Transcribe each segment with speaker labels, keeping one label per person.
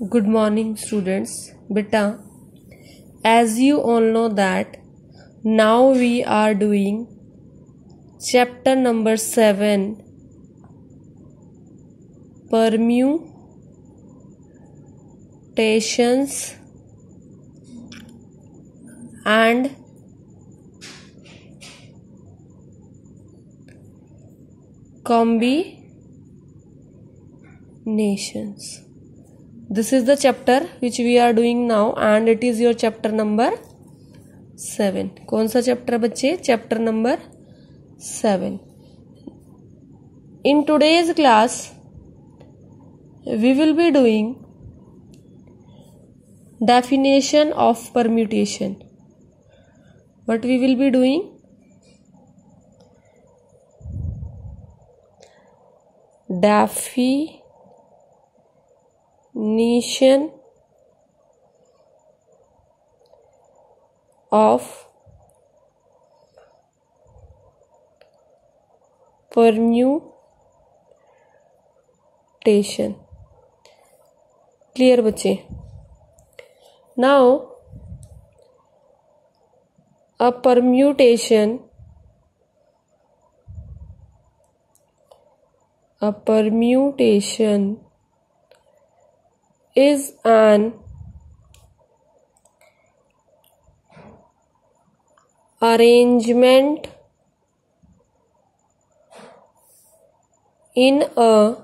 Speaker 1: Good morning, students. Beta, as you all know that now we are doing chapter number 7, permutations and combinations. This is the chapter which we are doing now and it is your chapter number 7. कौन सा chapter बच्चे? Chapter number 7. In today's class we will be doing definition of permutation. What we will be doing? Definition of permutation. Clear बच्चे? Now a permutation is an arrangement in a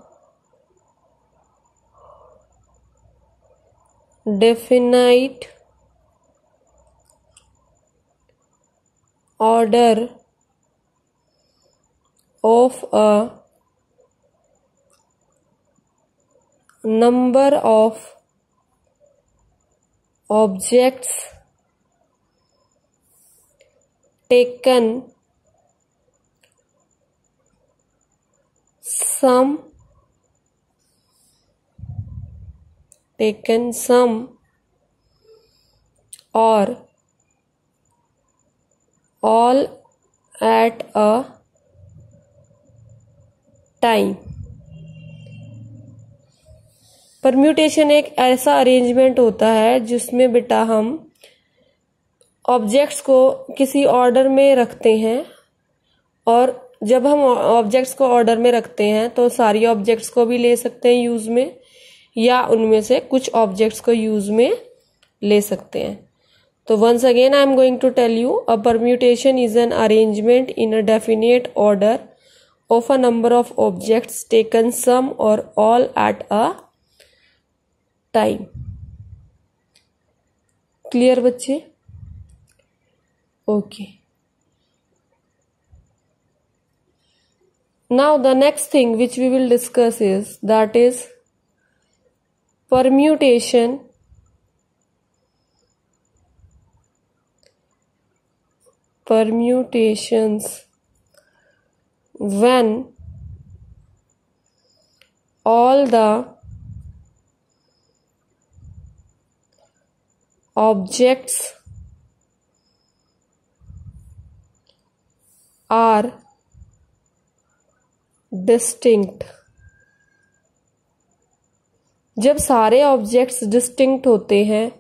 Speaker 1: definite order of a number of objects taken some or all at a time. Permutation एक ऐसा arrangement होता है जिसमें बेटा हम objects को किसी ऑर्डर में रखते हैं और जब हम ऑब्जेक्ट्स को ऑर्डर में रखते हैं तो सारी ऑब्जेक्ट्स को भी ले सकते हैं यूज में या उनमें से कुछ ऑब्जेक्ट्स को यूज में ले सकते हैं. तो once again I am going to tell you a permutation is an arrangement in a definite order of a number of objects taken some और all at a time. Clear बच्चे? Okay. Now the next thing which we will discuss is that is permutations when all the objects are distinct. जब सारे objects distinct होते हैं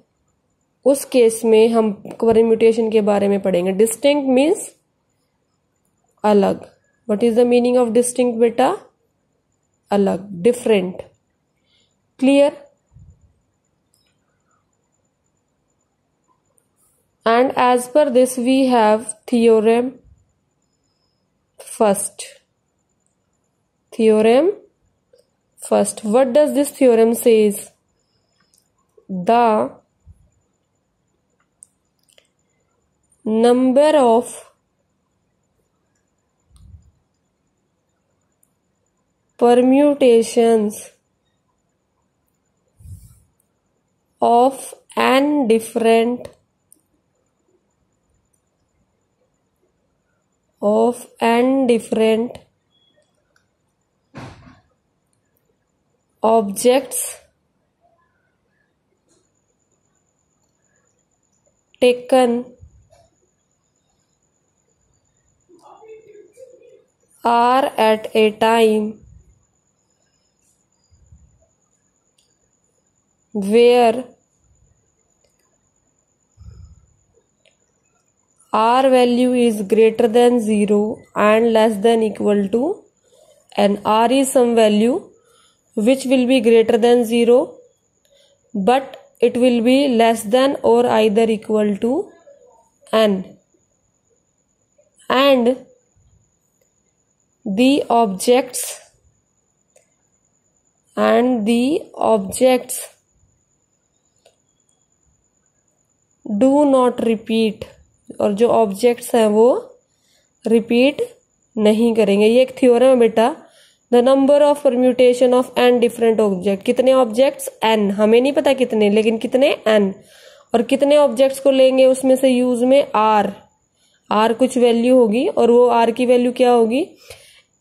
Speaker 1: उस case में हम permutation के बारे में पढ़ेंगे. डिस्टिंक्ट मीन्स अलग. What is the meaning of distinct बेटा? अलग, different. Clear? And as per this we have theorem first. What does this theorem says? The number of permutations of n different objects taken are at a time where r value is greater than 0 and less than equal to n. R is some value which will be greater than 0 but it will be less than or either equal to n, and the objects do not repeat, और जो objects हैं वो repeat नहीं करेंगे। ये एक theorem है बेटा। The number of permutation of n different object, कितने ऑब्जेक्ट्स n, हमें नहीं पता कितने, लेकिन कितने n, और कितने ऑब्जेक्ट्स को लेंगे उसमें से यूज में r कुछ वैल्यू होगी, और वो r की वैल्यू क्या होगी,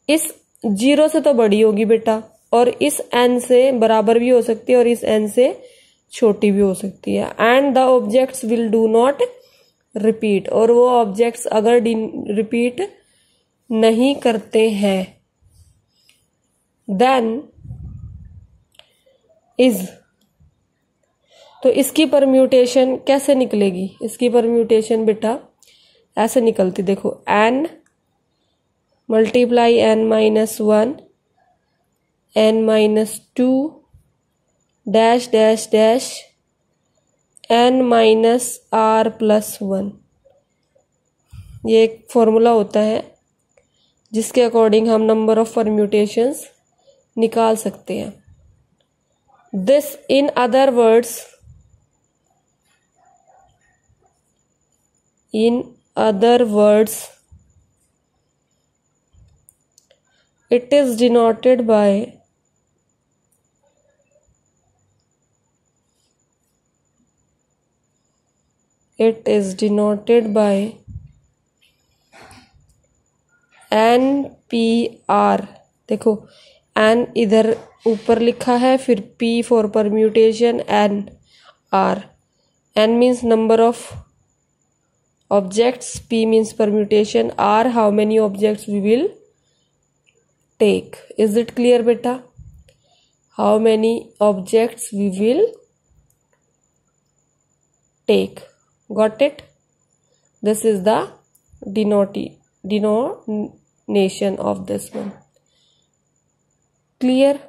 Speaker 1: इस 0 से तो बड़ी होगी बेटा, और इस n से बराबर भी हो सकती है और इस n से छोटी भी हो सकती है। And the objects will do not repeat, और वो ऑब्जेक्ट्स अगर रिपीट नहीं करते हैं देन इज, तो इसकी परम्यूटेशन कैसे निकलेगी, इसकी परम्यूटेशन बेटा ऐसे निकलती, देखो n multiply n minus 1 n minus 2 dash dash dash n minus r plus 1। ये एक फॉर्मूला होता है जिसके अकॉर्डिंग हम नंबर ऑफ परम्यूटेशंस निकाल सकते हैं। This in other words it is denoted by NPR। देखो n इधर ऊपर लिखा है, फिर P for permutation, NR, n means number of objects, P means permutation, R how many objects we will take. Is it clear beta? How many objects we will take? Got it? This is the denotation of this one. Clear?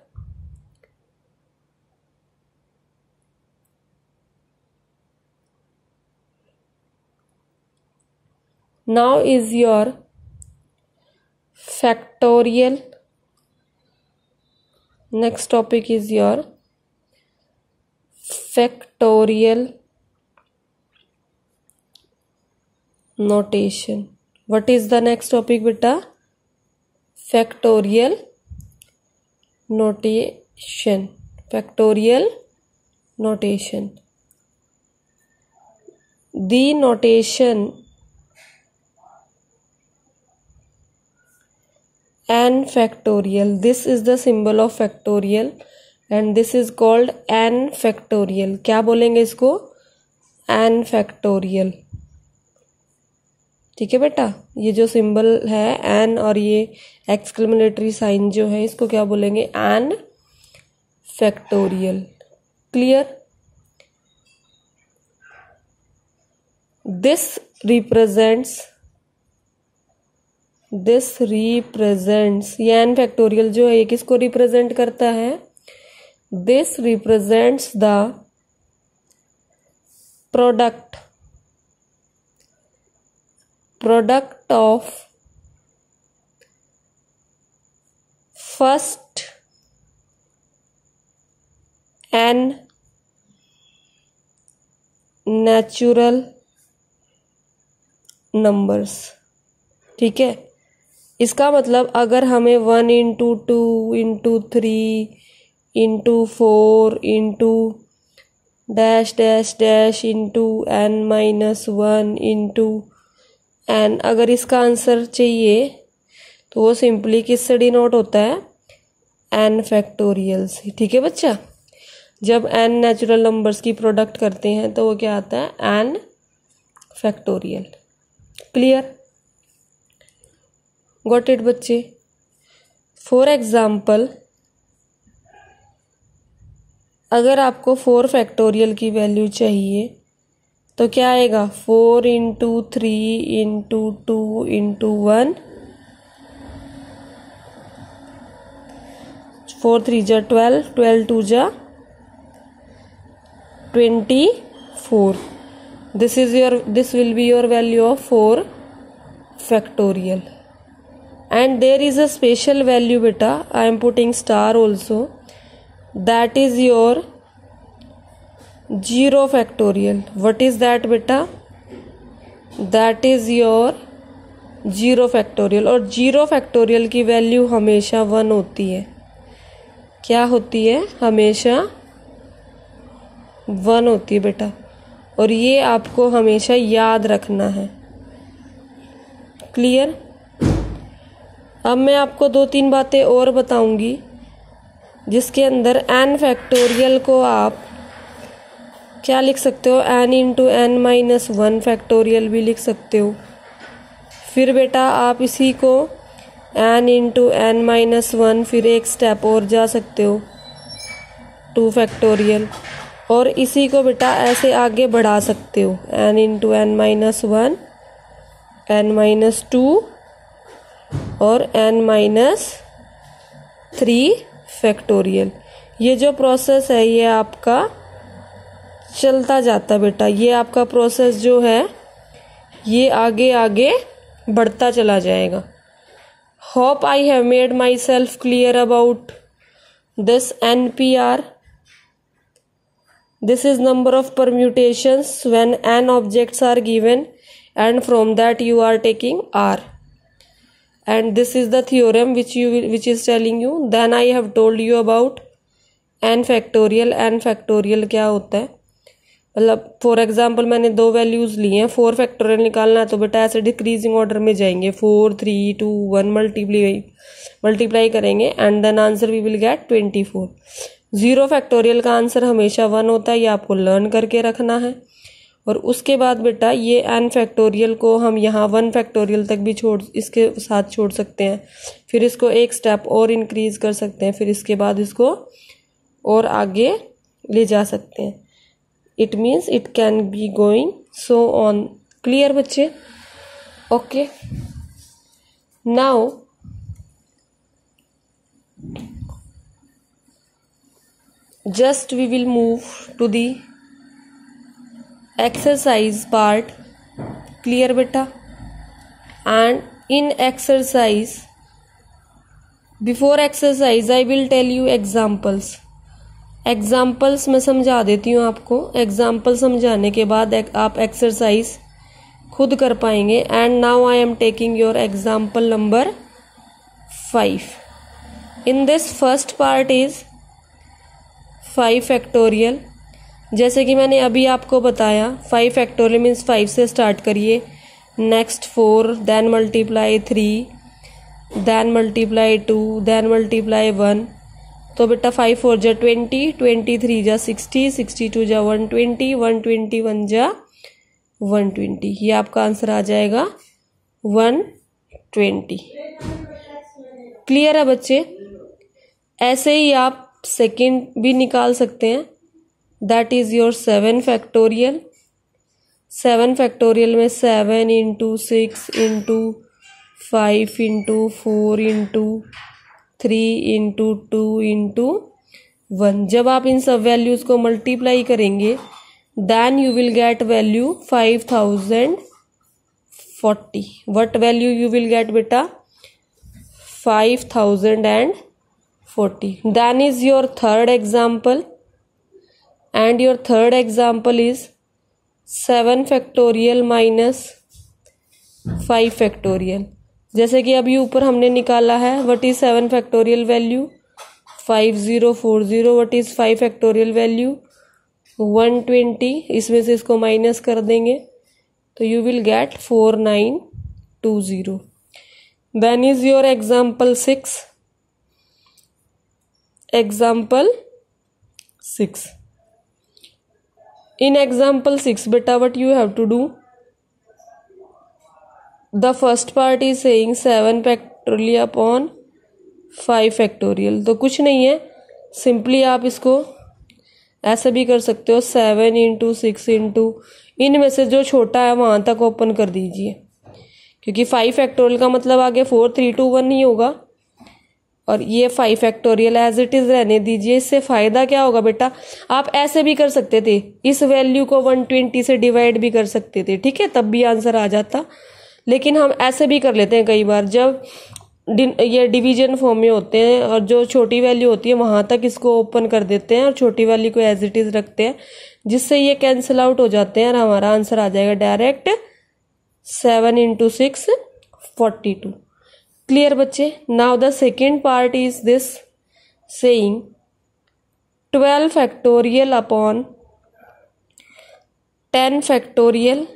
Speaker 1: Now is your factorial. Next topic is your factorial notation. What is the next topic beta? Factorial notation. Factorial notation. The notation n factorial. This is the symbol of factorial and this is called n factorial. क्या बोलेंगे इसको? n factorial। ठीक है बेटा, ये जो symbol है n और ये एक्सक्लेमेटरी साइन जो है इसको क्या बोलेंगे? n factorial। Clear? This represents, ये n फैक्टोरियल जो है ये किसको रिप्रेजेंट करता है? This represents the product of first n natural numbers. ठीक है, इसका मतलब अगर हमें 1 into 2 into 3 into 4 into dash dash dash into n minus 1 into n, अगर इसका आंसर चाहिए तो वो सिंपली किससे डिनोट होता है? n फैक्टोरियल से। ठीक है बच्चा, जब n नेचुरल नंबर्स की प्रोडक्ट करते हैं तो वो क्या आता है? n factorial. Clear? Got it बच्चे? फॉर एग्जाम्पल अगर आपको 4 फैक्टोरियल की वैल्यू चाहिए तो क्या आएगा, 4 इंटू 3 इंटू 2 इंटू 1, 4 3 जा 12, 12 2 जा 24. This will be your value of 4 factorial. And there is a special value beta, I am putting star also, that is your 0 factorial. What is that beta? That is your 0 factorial. और 0 factorial की value हमेशा 1 होती है। क्या होती है? हमेशा 1 होती है बेटा, और ये आपको हमेशा याद रखना है। क्लियर? अब मैं आपको 2-3 बातें और बताऊंगी जिसके अंदर n फैक्टोरियल को आप क्या लिख सकते हो, n into n minus 1 factorial भी लिख सकते हो। फिर बेटा आप इसी को n इंटू n माइनस 1 फिर एक स्टेप और जा सकते हो, 2 फैक्टोरियल, और इसी को बेटा ऐसे आगे बढ़ा सकते हो, n into n minus 1, n minus 2 और n माइनस 3 फैक्टोरियल। ये जो प्रोसेस है ये आपका चलता जाता बेटा, ये आपका प्रोसेस जो है ये आगे आगे बढ़ता चला जाएगा। Hope I have made my self clear about this NPR. This is number of permutations when n objects are given and from that you are taking R. And this is the theorem which is telling you. Then I have told you about n factorial. n factorial क्या होता है, मतलब for example मैंने 2 values ली हैं, 4 factorial निकालना है तो बेटा ऐसे डिक्रीजिंग ऑर्डर में जाएंगे, 4 3 2 1 मल्टीप्लाई करेंगे and then answer we will get 24। 0 factorial का आंसर हमेशा 1 होता है, ये आपको लर्न करके रखना है। और उसके बाद बेटा ये n फैक्टोरियल को हम यहाँ 1 फैक्टोरियल तक भी इसके साथ छोड़ सकते हैं, फिर इसको एक स्टेप और इंक्रीज कर सकते हैं, फिर इसके बाद इसको और आगे ले जा सकते हैं। It means it can be going so on. Clear बच्चे? Okay, now just we will move to the exercise part. Clear beta? And in exercise, before exercise I will tell you examples. Examples मैं समझा देती हूँ आपको, example समझाने के बाद आप एक्सरसाइज खुद कर पाएंगे। And now I am taking your example number 5। In this first part is 5 factorial. जैसे कि मैंने अभी आपको बताया 5 फैक्टोरियल मीन्स 5 से स्टार्ट करिए, next 4, then multiply 3, then multiply 2, then multiply 1। तो बेटा 5 4 जा 20, 23 जा 60, 62 जा 120, 121 जा 120। ये आपका आंसर आ जाएगा 120। क्लियर है बच्चे? ऐसे ही आप सेकंड भी निकाल सकते हैं, that is your 7 factorial. 7 factorial में 7 into 6 into 5 into 4 into 3 into 2 into 1। जब आप इन सब वैल्यूज को मल्टीप्लाई करेंगे then you will get value 5040। What value you will get बेटा? 5040। Then is your third example, and your third example is 7 factorial minus 5 factorial. जैसे कि अभी ऊपर हमने निकाला है what is 7 factorial value 5040, what is 5 factorial value 120। इसमें से इसको माइनस कर देंगे तो you will get 4920। Then is your example 6। Example 6, in example 6 बेटा what you have to do, the first part is saying 7 factorial upon 5 factorial. तो कुछ नहीं है, सिंपली आप इसको ऐसे भी कर सकते हो 7 इंटू 6 इंटू, इनमें से जो छोटा है वहां तक ओपन कर दीजिए, क्योंकि 5 फैक्टोरियल का मतलब आगे 4 3 2 1 ही होगा, और ये 5 फैक्टोरियल एज इट इज रहने दीजिए। इससे फायदा क्या होगा बेटा, आप ऐसे भी कर सकते थे, इस वैल्यू को 120 से डिवाइड भी कर सकते थे, ठीक है, तब भी आंसर आ जाता। लेकिन हम ऐसे भी कर लेते हैं कई बार, जब ये डिवीजन फॉर्म में होते हैं और जो छोटी वैल्यू होती है वहां तक इसको ओपन कर देते हैं और छोटी वैल्यू को एज इट इज रखते हैं, जिससे ये कैंसिल आउट हो जाते हैं और हमारा आंसर आ जाएगा डायरेक्ट 7 इंटू 6 42। क्लियर बच्चे। Now the second part is this saying 12 factorial upon 10 factorial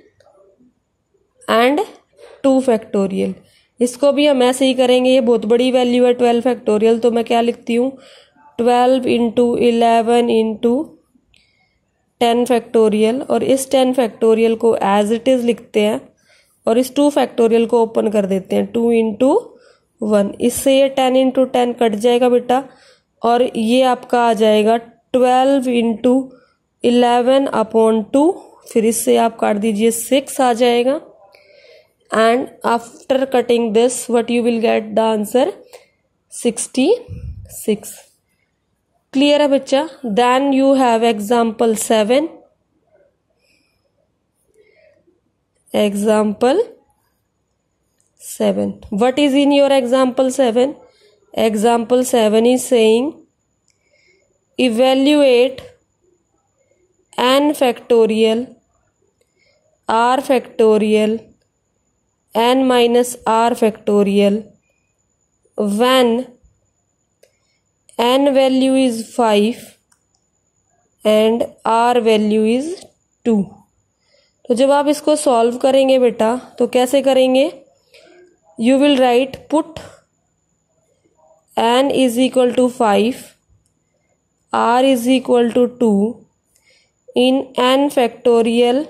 Speaker 1: and 2 factorial. इसको भी हम ऐसे ही करेंगे, ये बहुत बड़ी वैल्यू है 12 फैक्टोरियल, तो मैं क्या लिखती हूँ 12 इंटू 11 इंटू 10 फैक्टोरियल, और इस 10 फैक्टोरियल को एज इट इज लिखते हैं और इस 2 फैक्टोरियल को ओपन कर देते हैं 2 इंटू 1। इससे ये 10 इंटू 10 कट जाएगा बेटा, और ये आपका आ जाएगा 12 इंटू 11 अपॉन 2, फिर इससे आप काट दीजिए 6 आ जाएगा, and after cutting this what you will get the answer 66। clear है बच्चा। then you have example 7। example 7, what is in your example 7? example 7 is saying evaluate n factorial r factorial n minus r factorial when n value is 5 and r value is 2। तो जब आप इसको solve करेंगे बेटा तो कैसे करेंगे, you will write put n is equal to 5, r is equal to 2 in n factorial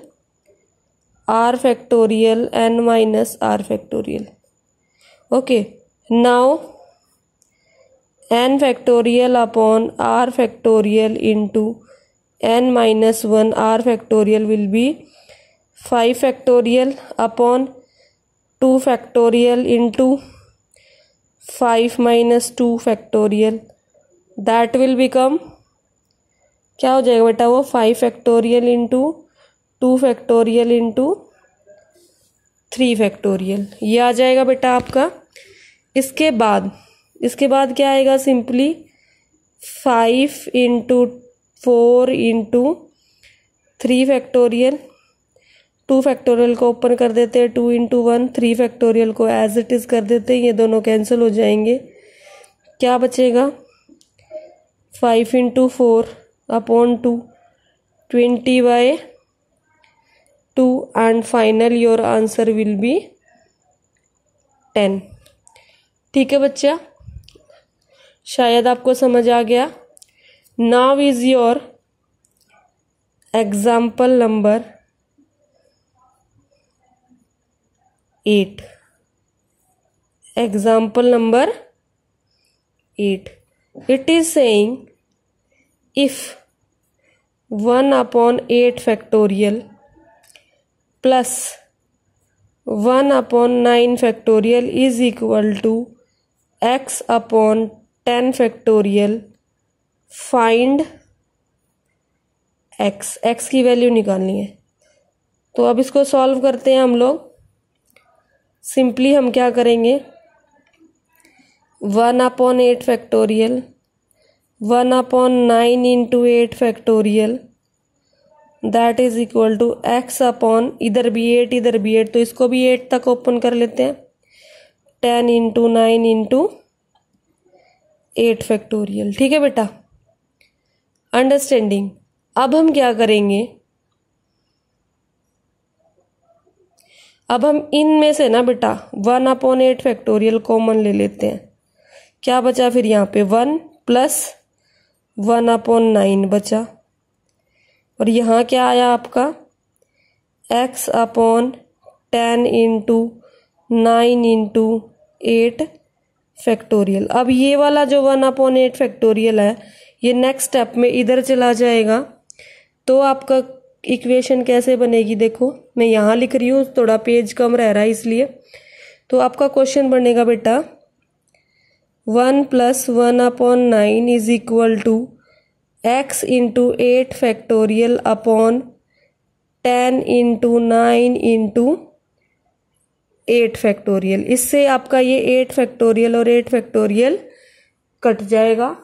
Speaker 1: r factorial n minus r factorial। okay, now n factorial upon r factorial into n minus 1 r factorial will be 5 factorial upon 2 factorial into 5 minus 2 factorial, that will become क्या हो जाएगा बेटा, वो 5 factorial into 2 factorial into 3 factorial, ये आ जाएगा बेटा आपका। इसके बाद क्या आएगा, simply 5 into 4 into 3 factorial, 2 factorial को ओपन कर देते हैं 2 इंटू 1, 3 फैक्टोरियल को एज इट इज कर देते हैं, ये दोनों कैंसिल हो जाएंगे, क्या बचेगा 5 into 4 upon 2 20/2 and final your answer will be 10। ठीक है बच्चा, शायद आपको समझ आ गया। Now is your example number 8। Example number 8, it is saying if 1/8 factorial plus 1/9 factorial is equal to x/10 factorial, find x की वैल्यू निकालनी है। तो अब इसको सॉल्व करते हैं हम लोग। सिंपली हम क्या करेंगे, 1/8 factorial 1/9 into 8 factorial that is equal to x upon, इधर भी 8 इधर भी 8, तो इसको भी 8 तक ओपन कर लेते हैं, 10 इंटू 9 इंटू 8 फैक्टोरियल। ठीक है बेटा, अंडरस्टैंडिंग। अब हम क्या करेंगे, अब हम इनमें से ना बेटा 1/8 फैक्टोरियल कॉमन ले लेते हैं, क्या बचा फिर यहाँ पे 1 प्लस 1/9 बचा, और यहाँ क्या आया आपका x/10 इंटू 9 इंटू 8 फैक्टोरियल। अब ये वाला जो 1/8 फैक्टोरियल है ये नेक्स्ट स्टेप में इधर चला जाएगा, तो आपका इक्वेशन कैसे बनेगी, देखो मैं यहाँ लिख रही हूँ, थोड़ा पेज कम रह रहा है इसलिए। तो आपका क्वेश्चन बनेगा बेटा 1 + 1/9 is equal to x × 8 factorial upon 10 × 9 × 8 factorial. इससे आपका ये 8 फैक्टोरियल और 8 फैक्टोरियल कट जाएगा।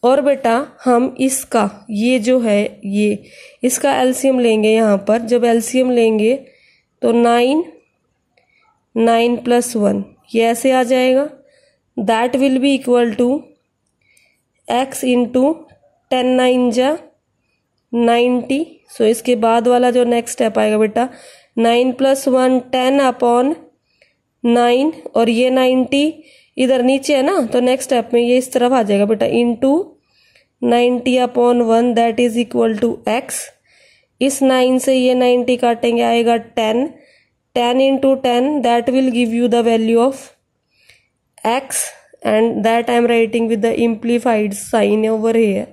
Speaker 1: और बेटा हम इसका ये जो है ये इसका एलसीएम लेंगे यहाँ पर। जब एलसीएम लेंगे तो 9 + 1 ये ऐसे आ जाएगा। That will be equal to x × 10 9 × 90। So इसके बाद वाला जो नेक्स्ट स्टेप आएगा बेटा 9 + 1 10/9 और ये 90 इधर नीचे है ना, तो नेक्स्ट स्टेप में ये इस तरफ आ जाएगा बेटा into 90/1 that is equal to x। इस 9 से ये 90 काटेंगे आएगा 10 × 10 that will give you the value of x and that I am writing with the amplified sign over here,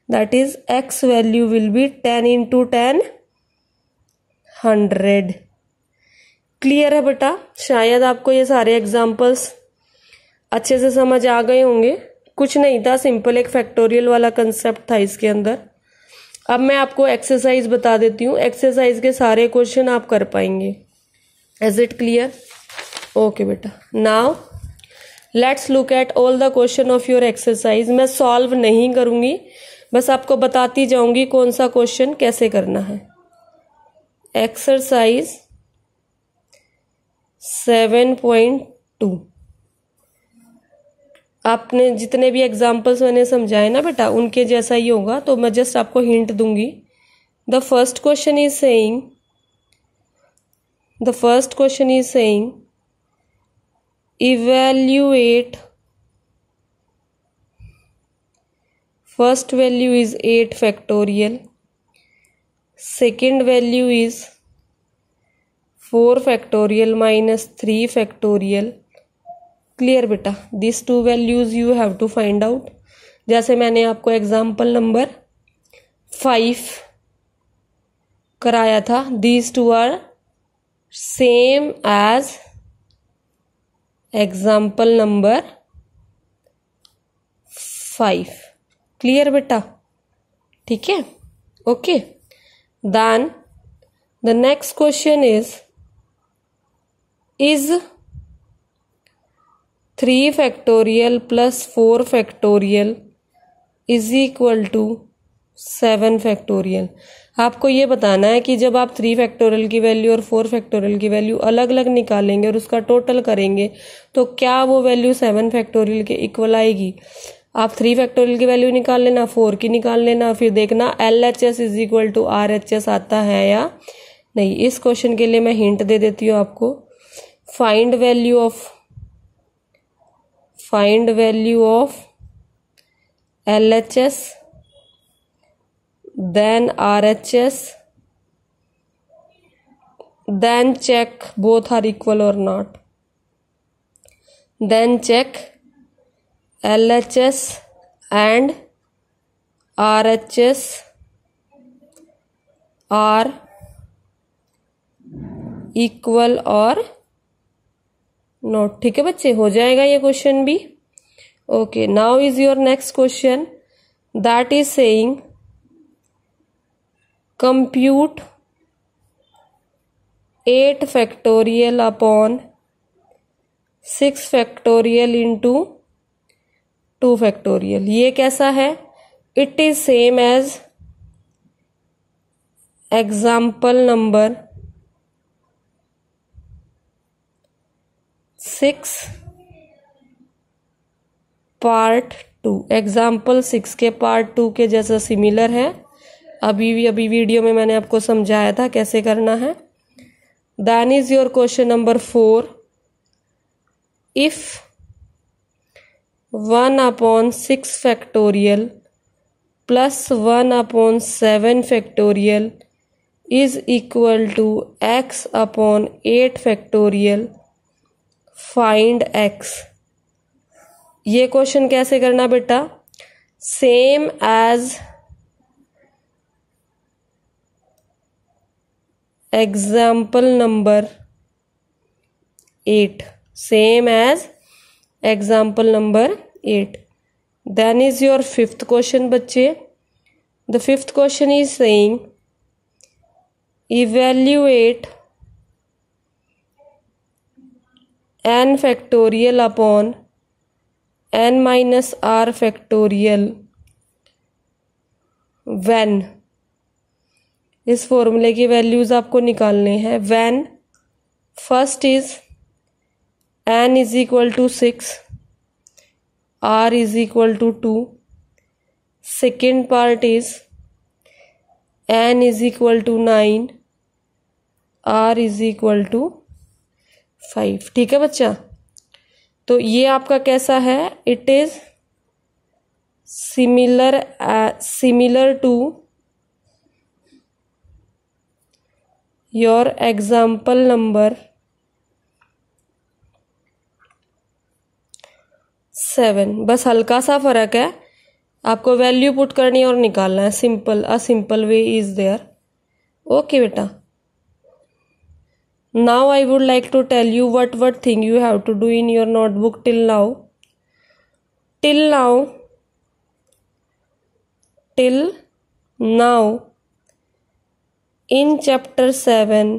Speaker 1: that is x value will be 10 × 10 100। Clear है बेटा? शायद आपको ये सारे एग्जाम्पल्स अच्छे से समझ आ गए होंगे। कुछ नहीं था, सिंपल एक फैक्टोरियल वाला कंसेप्ट था इसके अंदर। अब मैं आपको एक्सरसाइज बता देती हूँ, एक्सरसाइज के सारे क्वेश्चन आप कर पाएंगे। Is it clear? ओके बेटा, now let's look at all the question of your exercise. मैं सॉल्व नहीं करूंगी, बस आपको बताती जाऊंगी कौन सा क्वेश्चन कैसे करना है। एक्सरसाइज 7.2 आपने जितने भी एग्जाम्पल्स मैंने समझाए ना बेटा उनके जैसा ही होगा, तो मैं जस्ट आपको हिंट दूंगी। The first question is saying evaluate, first value is 8 factorial, second value is 4 factorial minus 3 factorial। Clear बेटा? these two values you have to find out। जैसे मैंने आपको एग्जाम्पल नंबर 5 कराया था, these two are same as example number 5। Clear बेटा? ठीक है, okay. Then the next question is 3 factorial plus 4 factorial is equal to 7 factorial. आपको ये बताना है कि जब आप 3 फैक्टोरियल की वैल्यू और 4 फैक्टोरियल की वैल्यू अलग अलग निकालेंगे और उसका टोटल करेंगे तो क्या वो वैल्यू 7 फैक्टोरियल के इक्वल आएगी। आप 3 फैक्टोरियल की वैल्यू निकाल लेना, 4 की निकाल लेना, फिर देखना LHS is equal to RHS आता है या नहीं। इस क्वेश्चन के लिए मैं हिंट दे देती हूँ आपको। Find value of LHS then RHS, then check both are equal or not, then check LHS and RHS are equal or not। ठीक है बच्चे, हो जाएगा ये क्वेश्चन भी। Okay, now is your next question that is saying compute 8 factorial upon 6 factorial into 2 factorial। ये कैसा है? It is same as example number 6 part 2। Example 6 के पार्ट 2 के जैसा सिमिलर है। अभी वीडियो में मैंने आपको समझाया था कैसे करना है। Then is your question number 4। If 1/6 factorial plus 1/7 factorial is equal to x/8 factorial, find x। ये क्वेश्चन कैसे करना बेटा? Same as example number 8, same as example number 8. Then is your fifth question बच्चे. The fifth question is saying evaluate n factorial upon n minus r factorial when. इस फॉर्मूले की values आपको निकालने हैं. when first is n is equal to 6, r is equal to 2. Second part is n is equal to 9, r is equal to 5. ठीक है बच्चा. तो ये आपका कैसा है? It is similar to your example number 7. बस हल्का सा फर्क है. आपको वैल्यू पुट करनी है और निकालना है. Simple, a simple way is there. Okay बेटा. Now I would like to tell you what thing you have to do in your notebook till now in chapter 7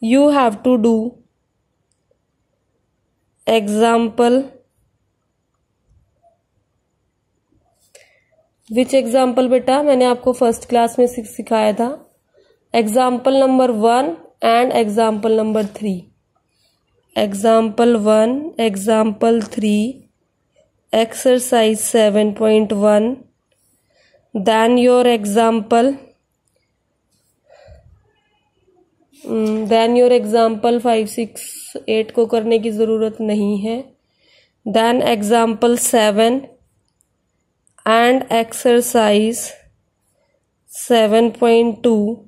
Speaker 1: you have to do example. Which example बेटा? मैंने आपको first class में सिखाया था. Example number 1 and example number 3. Example 1, example 3, exercise 7.1. Then your example 5, 6, 8 को करने की ज़रूरत नहीं है. Then example 7 and exercise 7.2.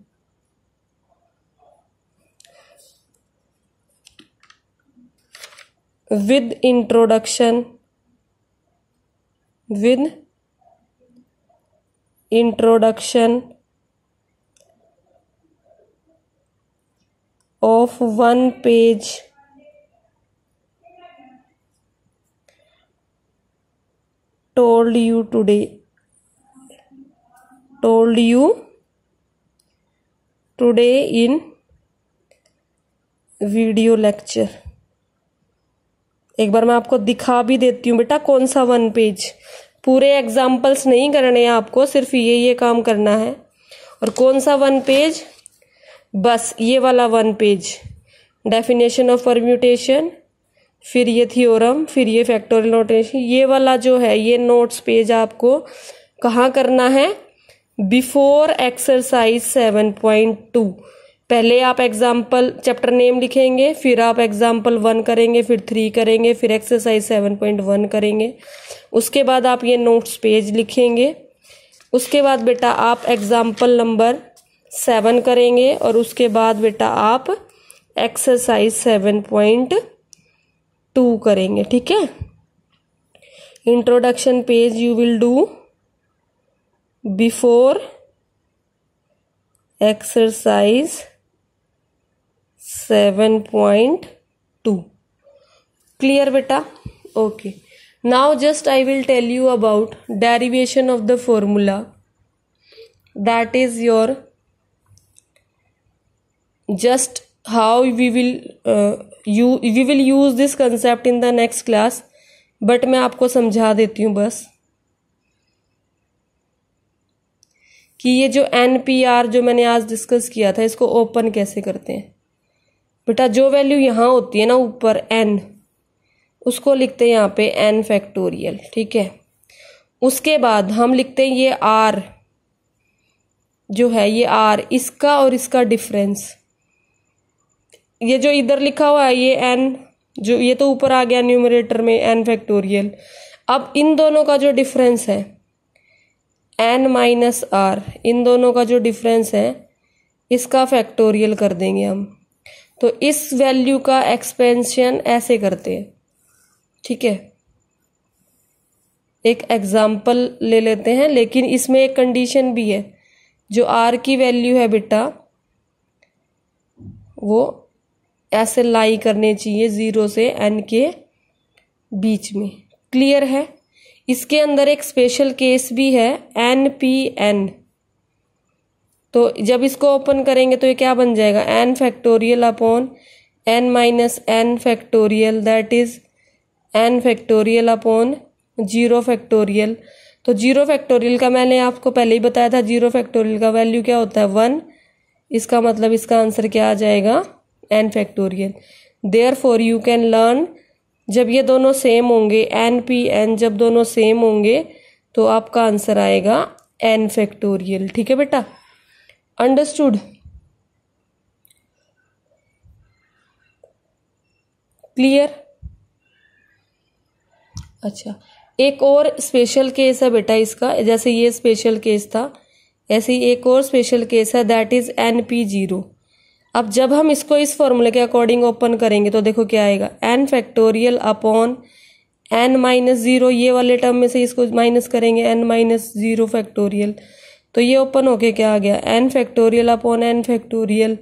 Speaker 1: with introduction of 1 page told you today in video lecture. एक बार मैं आपको दिखा भी देती हूँ बेटा कौन सा 1 पेज. पूरे एग्जाम्पल्स नहीं करने हैं आपको, सिर्फ ये काम करना है. और कौन सा 1 पेज? बस ये वाला 1 पेज. डेफिनेशन ऑफ परम्यूटेशन, फिर ये थ्योरम, फिर ये फैक्टोरियल नोटेशन. ये वाला जो है ये नोट्स पेज आपको कहाँ करना है? Before exercise 7.2. पहले आप एग्जाम्पल चैप्टर नेम लिखेंगे, फिर आप एग्जाम्पल 1 करेंगे, फिर 3 करेंगे, फिर एक्सरसाइज 7.1 करेंगे. उसके बाद आप ये नोट्स पेज लिखेंगे. उसके बाद बेटा आप एग्जाम्पल नंबर 7 करेंगे और उसके बाद बेटा आप एक्सरसाइज 7.2 करेंगे. ठीक है. Introduction page you will do before exercise 7.2. Clear बेटा? Okay. Now just I will tell you about derivation of the formula. That is your just how we will use this concept in the next class, but मैं आपको समझा देती हूँ बस कि ये जो NPR जो मैंने आज डिस्कस किया था इसको ओपन कैसे करते हैं. बेटा जो वैल्यू यहाँ होती है ना ऊपर n, उसको लिखते हैं यहाँ पे n फैक्टोरियल. ठीक है. उसके बाद हम लिखते हैं ये r जो है, ये r, इसका और इसका डिफरेंस. ये जो इधर लिखा हुआ है ये n, जो ये तो ऊपर आ गया न्यूमरेटर में n फैक्टोरियल. अब इन दोनों का जो डिफरेंस है n माइनस r, इन दोनों का जो डिफरेंस है इसका फैक्टोरियल कर देंगे हम. तो इस वैल्यू का एक्सपेंशन ऐसे करते हैं. ठीक है. एक एग्जाम्पल ले लेते हैं, लेकिन इसमें एक कंडीशन भी है। जो आर की वैल्यू है बेटा वो ऐसे लाई करनी चाहिए 0 से n के बीच में। क्लियर है? इसके अंदर एक स्पेशल केस भी है NPN। तो जब इसको ओपन करेंगे तो ये क्या बन जाएगा, n factorial upon n minus n factorial, that is n factorial upon 0 factorial. तो 0 फैक्टोरियल का मैंने आपको पहले ही बताया था, 0 फैक्टोरियल का वैल्यू क्या होता है 1। इसका मतलब इसका आंसर क्या आ जाएगा n factorial. Therefore you can learn, जब ये दोनों सेम होंगे NPN जब दोनों सेम होंगे तो आपका आंसर आएगा n फैक्टोरियल। ठीक है बेटा, अंडरस्टूड? क्लियर? अच्छा, एक और स्पेशल केस है बेटा इसका, जैसे ये स्पेशल केस था ऐसे ही एक और स्पेशल केस है, दैट इज NP0। अब जब हम इसको इस फॉर्मूले के अकॉर्डिंग ओपन करेंगे तो देखो क्या आएगा, n factorial upon n minus 0, ये वाले टर्म में से इसको माइनस करेंगे n माइनस 0 फैक्टोरियल, तो ये ओपन होके क्या आ गया n factorial upon n factorial,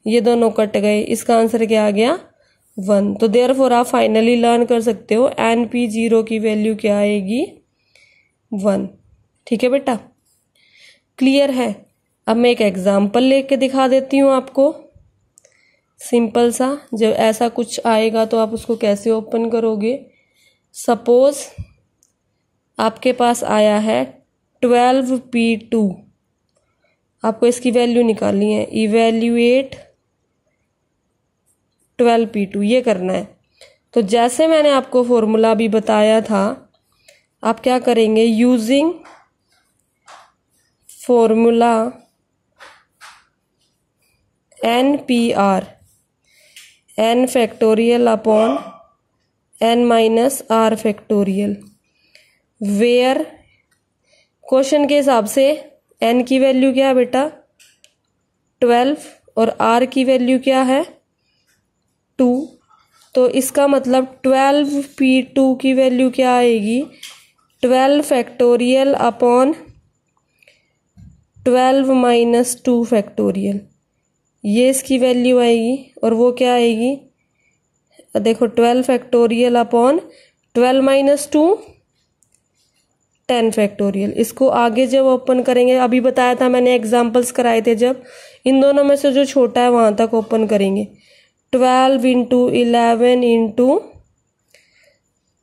Speaker 1: ये दोनों कट गए, इसका आंसर क्या आ गया 1। तो देयरफॉर आप फाइनली लर्न कर सकते हो NP0 की वैल्यू क्या आएगी 1। ठीक है बेटा, क्लियर है? अब मैं एक एग्जाम्पल लेके दिखा देती हूँ आपको, सिंपल सा। जब ऐसा कुछ आएगा तो आप उसको कैसे ओपन करोगे। सपोज आपके पास आया है 12P2, आपको इसकी वैल्यू निकालनी है, इवेल्युएट 12P2, ये करना है। तो जैसे मैंने आपको फॉर्मूला भी बताया था, आप क्या करेंगे, using formula NPR, n factorial upon n minus r factorial, where question के हिसाब से n की वैल्यू क्या है बेटा 12 और r की वैल्यू क्या है 2। तो इसका मतलब 12P2 की वैल्यू क्या आएगी 12 फैक्टोरियल अपॉन 12 माइनस 2 फैक्टोरियल, ये इसकी वैल्यू आएगी। और वो क्या आएगी, देखो 12 फैक्टोरियल अपॉन 12 माइनस 2 10 फैक्टोरियल। इसको आगे जब ओपन करेंगे, अभी बताया था मैंने, एग्जांपल्स कराए थे, जब इन दोनों में से जो छोटा है वहां तक ओपन करेंगे, 12 इंटू 11 इंटू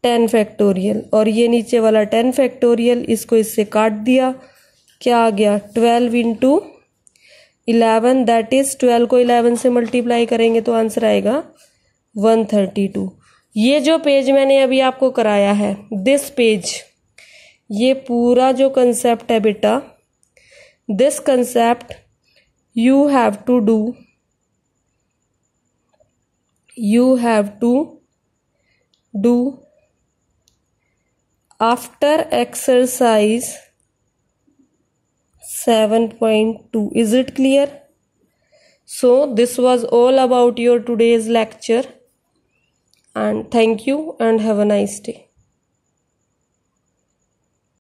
Speaker 1: 10 फैक्टोरियल, और ये नीचे वाला 10 फैक्टोरियल, इसको इससे काट दिया, क्या आ गया 12 इंटू 11, दैट इज 12 को 11 से मल्टीप्लाई करेंगे तो आंसर आएगा 132। ये जो पेज मैंने अभी आपको कराया है, दिस पेज, ये पूरा जो कंसेप्ट है बेटा, this concept you have to do after exercise 7.2. Is it clear? So this was all about your today's lecture, and thank you and have a nice day.